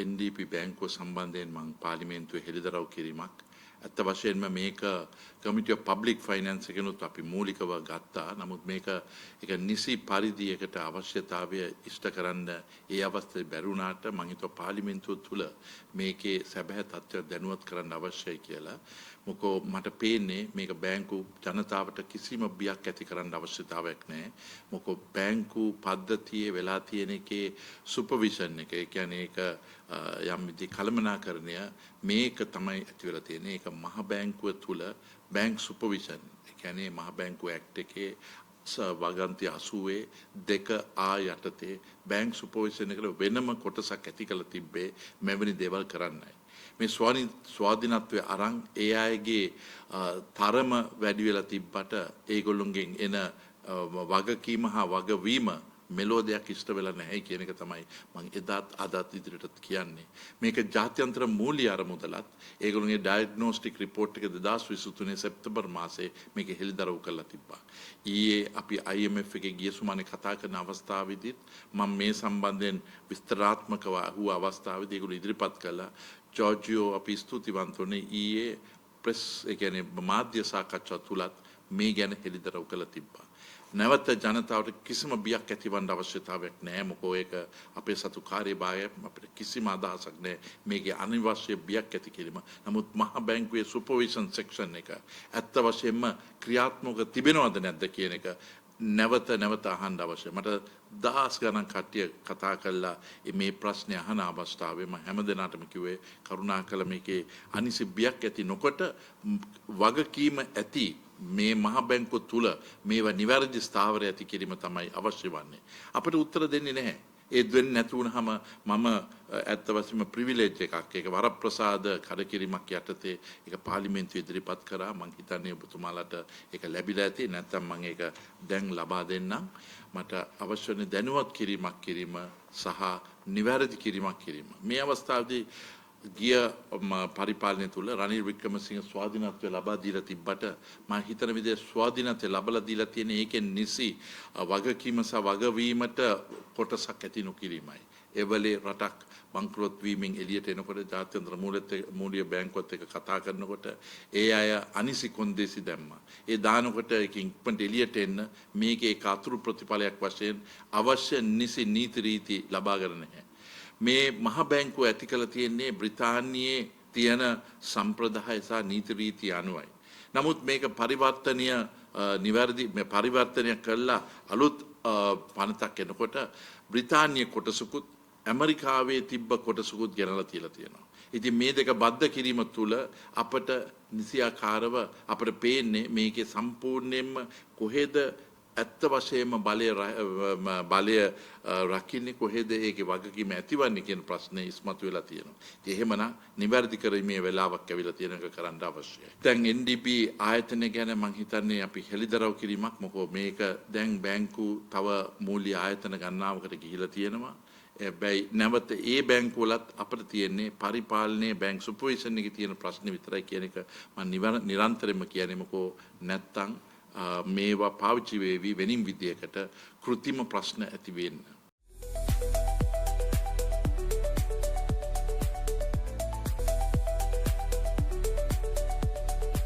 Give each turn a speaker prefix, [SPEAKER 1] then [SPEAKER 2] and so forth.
[SPEAKER 1] NDP බැංකුව සම්බන්ධයෙන් මම පාර්ලිමේන්තුවේ හෙළිදරව් කිරීමක් ඇත්ත වශයෙන්ම මේක Committee of Public Finance එකනොත් අපි මූලිකව ගත්තා. නමුත් මේක එක නිසි පරිදි එකට අවශ්‍යතාවය ඉෂ්ට කරන්න ඒ අවස්ථාවේ බැරුණාට මම හිතුවා පාර්ලිමේන්තුව තුල මේකේ සැබෑ තත්ත්වය දැනුවත් කරන්න අවශ්‍යයි කියලා. මොකෝ මට පේන්නේ මේක බැංකු ජනතාවට කිසිම බියක් ඇති කරන්න අවශ්‍යතාවයක් නැහැ. මොකෝ බැංකු පද්ධතියේ වෙලා තියෙන එකේ සුපර්විෂන් එක, ඒ කියන්නේ ඒක යම් විදිහේ කළමනාකරණය මේක තමයි ඇති වෙලා තියෙන්නේ. ඒක මහ බැංකුව තුල බැංක් සුපර්විෂන්, ඒ කියන්නේ මහ බැංකුව ඇක්ට් එකේ වගන්ති 82 යටතේ බැංක් සුපර්විෂන් එකට වෙනම කොටසක් ඇති කරලා තිබ්බේ මෙවැනි දේවල් කරන්නයි. මේ ස්වාධීනත්වයේ අරන් ඒ අයගේ තරම වැඩි වෙලා තිබ්බට ඒගොල්ලොන්ගෙන් එන වගකීම හා වගවීම මෙලෝ දෙයක් ඉෂ්ට වෙලා නැහැ කියන එක තමයි මම එදාත් අදත් ඉදිරියටත් කියන්නේ. මේක ජාත්‍යන්තර මූල්‍ය අරමුදලත් ඒගොල්ලෝගේ ඩයග්නොස්ටික් රිපෝට් එක 2023 සැප්තැම්බර් මාසයේ මේක හෙළිදරව් කරලා තිබ්බා. ඊයේ අපි IMF එකේ ගිය සුමානේ කතා කරන අවස්ථාවේදීත් මම මේ සම්බන්ධයෙන් විස්තරාත්මකව අහුව අවස්ථාවේදී ඒගොල්ලෝ ඉදිරිපත් කළා. ජෝර්ජියෝ අපි ස්තුතිවන්ත වුණේ ඊයේ ප්‍රෙස් ඒ කියන්නේ මාධ්‍ය සාකච්ඡා තුලත් මේ ගැන හෙළිදරව් කළා තිබ්බා. නැවත ජනතාවට කිසිම බියක් ඇතිවන්න අවශ්‍යතාවයක් නැහැ. මොකෝ ඒක අපේ සතු කාර්යභාරය අපිට කිසිම අදහසක් නැහැ මේකේ අනිවාර්ය බියක් ඇති කිරීම. නමුත් මහ බැංකුවේ සුපර්විෂන් සෙක්ෂන් එක ඇත්ත වශයෙන්ම ක්‍රියාත්මක තිබෙනවද නැද්ද කියන එක නැවත අහන්න අවශ්‍යයි. මට දහස් ගණන් කට්ටිය කතා කළා මේ ප්‍රශ්නේ අහන අවස්ථාවේ මම හැමදෙනාටම කිව්වේ කරුණාකර මේකේ අනිසි බියක් ඇති නොකොට වගකීම ඇති මේ මහ බැංකුව තුල මේවා නිවැරදි ස්ථාවරය ඇති කිරීම තමයි අවශ්‍ය වන්නේ. අපිට උත්තර දෙන්නේ නැහැ. ඒ දෙන්නේ නැති වුනහම මම ඇත්ත වශයෙන්ම ප්‍රිවිලේජ් එකක්, ඒක වරප්‍රසාද කඩකිරීමක් යටතේ ඒක පාර්ලිමේන්තුවේ ඉදිරිපත් කරා. මම හිතන්නේ ඔබතුමාලට ඒක ලැබිලා ඇති. නැත්නම් මම ඒක දැන් ලබා දෙන්නම්. මට අවශ්‍ය වෙන දැනුවත් කිරීම සහ නිවැරදි කිරීමක් කිරීම. මේ අවස්ථාවේදී ගිය පරිපාලනය තුළ රනිල් වික්‍රමසිංහ ස්වාධීනත්වය ලබා දීලා තිබ්බට මම හිතන විදිහට ස්වාධීනත්වය ලබලා දීලා තියෙන ඒකෙන් නිසි වගකීම සහ වගවීමට කොටසක් ඇති නොකිරීමයි. එවලේ රටක් බංකොලොත් වීමෙන් එළියට එනකොට ජාත්‍යන්තර මූල්‍ය බැංකුවත් එක්ක කතා කරනකොට ඒ අය අනිසි කොන්දේසි දැම්මා. ඒ දානකොට ඒකින් ඉක්මනට එළියට එන්න මේකේ ඒක අතුරු ප්‍රතිඵලයක් වශයෙන් අවශ්‍ය නිසි නීති රීති ලබා ගන්න නැහැ. මේ මහ බැංකුව ඇති කළ තියෙන්නේ බ්‍රිතාන්‍යයේ තියෙන සම්ප්‍රදාය සහ නීති රීති අනුවයි. නමුත් මේක පරිවර්තනීය නිවැරදි මේ පරිවර්තනය කළා අලුත් පනතක් එනකොට බ්‍රිතාන්‍ය කොටසකුත් ඇමරිකාවේ තිබ්බ කොටසකුත් ගෙනලා තියලා තියෙනවා. ඉතින් මේ දෙක බද්ධ කිරීම තුළ අපට නිසියාකාරව අපට පේන්නේ මේකේ සම්පූර්ණයෙන්ම කොහෙද ඇත්ත වශයෙන්ම බලය රකින්නේ, කොහෙද ඒකේ වගකීම ඇතිවන්නේ කියන ප්‍රශ්නේ ඉස්මතු වෙලා තියෙනවා. ඉතින් එහෙමනම් නිවැරදි කරීමේ වෙලාවක් ඇවිල්ලා තියෙන එක කරන්න අවශ්‍යයි. දැන් NDP ආයතනය ගැන මම හිතන්නේ අපි හෙළිදරව් කිරීමක්. මොකද මේක දැන් බැංකු තව මූල්‍ය ආයතන ගණනාවකට ගිහිලා තියෙනවා. හැබැයි නැවත ඒ බැංකුවලත් අපිට තියෙන්නේ පරිපාලනයේ බැංක් සුපර්විෂන් එකේ තියෙන ප්‍රශ්නේ විතරයි කියන එක මම නිරන්තරයෙන්ම කියන්නේ. මොකෝ නැත්තම් මේවා පාවිච්චි වේවි වෙනින් විදියකට කෘත්‍රිම ප්‍රශ්න ඇති වෙන්න.